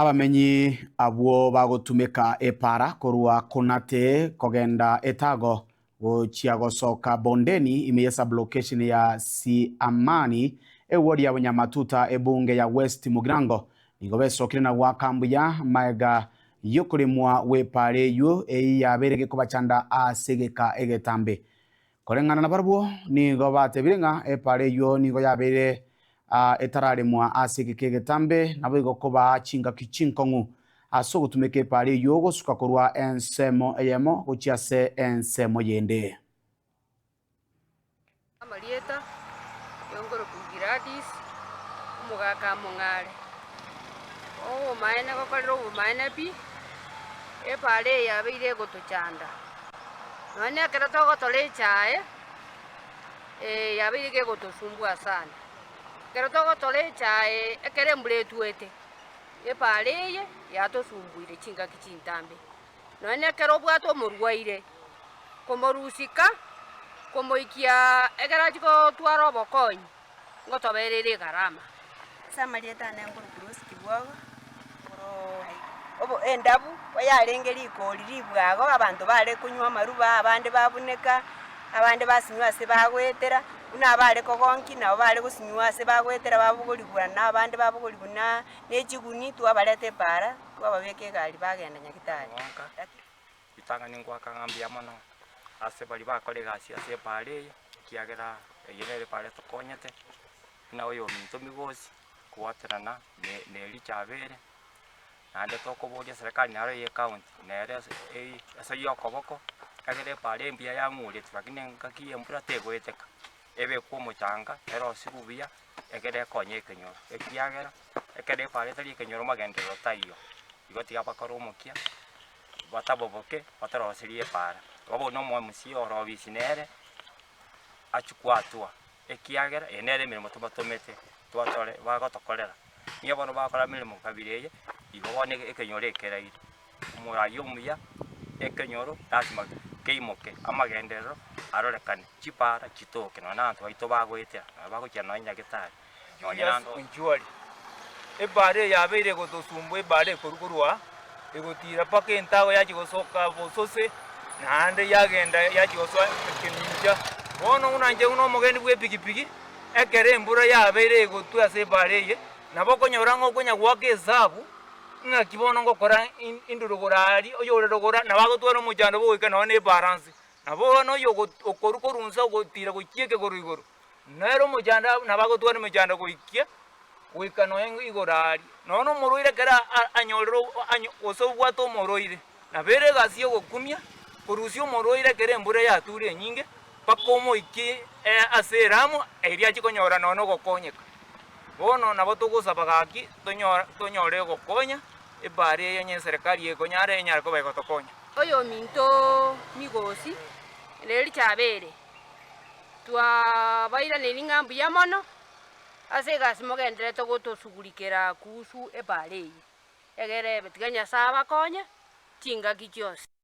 Abamenyi abwo bagutumika epara korwa Konate kogenda etago gochia gosoka bondeni imeye sublocation ya Siamani ewodi ya Bunyamatuta ebunge ya West Mugirango nigo besokire na wakambuya maega yokurimwa wepare yo yaberege kobachanda asegeka egetambe korengana na barbo nigo batebirenga epare yo nigo yabere etarare mwa asegeka egetambe nabo igokoba chinga kichinkongu aso gutumeke pare yo gosuka korwa ensemo eyemo gochiase ensemo yende Amalieta yongoro kugiradis umugaka mongare o maene gokorero maene bi epare yabeire gotochanda none akerato gotole chae yabeire gotosumbua sana kerato gotole chae ekere mbletwete epare yatosumbuire chinga kichintambe none kero bwato murwaire komorusika komoikia egerachiko twaro bokonyi ngotoberere garama Samalieta nengoro kurusi kibwago obo endabu bayarenge likoli libwago abantu bale kunywa maruba abande babuneka abande basinywa se bagwetera una bale kogonki nabo bale gusinywa se bagwetera babugolibwana abande babugolibuna nechiguni twabalete para twababeke gali bagenda nyakitari bitanga ningwa kangambia mono ase bali bakole gasi ase pale kiagera yenere pale tokonyete na oyo minto migosi kuwaterana ne lichabere nande tokoboria serikali naro ye county nere ase yokoboko agere pale mbia ya mure twakine ngaki embura tegweteka ebe kwomochanga ero sibubia egere konye kenyoro ekiagera ekere pale tari kenyoro magendero tayo igoti abakoro mokia bataboboke batarosirie para wabo no mwa musio robisi nere achukwatua ekiagera enere mirimo tubatomete twatore bagotokorera niyo bono bakora mirimo kabireye igobone ekenyoro ekeraire murayo muya ekenyoro lazima keimoke amagenderero arorekane chipara chitoke no nantu baito bagwetera bagokia no nyagitari nyonyando njwali ebare yabeire gotosumbu ebare korukorwa egotira paka entago yachigosoka bosose nande yagenda yachigosoa kininja bono unanje uno mogeni bwe pikipiki ekere embura yabeire gotwa se bareye nabo konyora ngo konya gwake ezabu nga kibono ngokora indurugorari oyorerogora nabagotwara mujando boika none balance nabo no yogo okorukorunza ogotira gokieke gorigoro nero mujanda nabagotwara mujando goikia wika no igorari nono muruire kera anyorero osobwa to moroire nabere gasi ogokumia kurusio moroire kere embure yature nyinge pakomo iki aseramu eria chikonyora nono gokonyeka bono nabo tugusaba gaki tonyore gokonya ebare yenye serikali ekonyare enyara ko bego tokonya oyo minto migosi leri chabere twa baira nelingambu ya mono ase gasi mogendere togotosugulikera kusu ebare egere betiganya saba konya chinga kichose.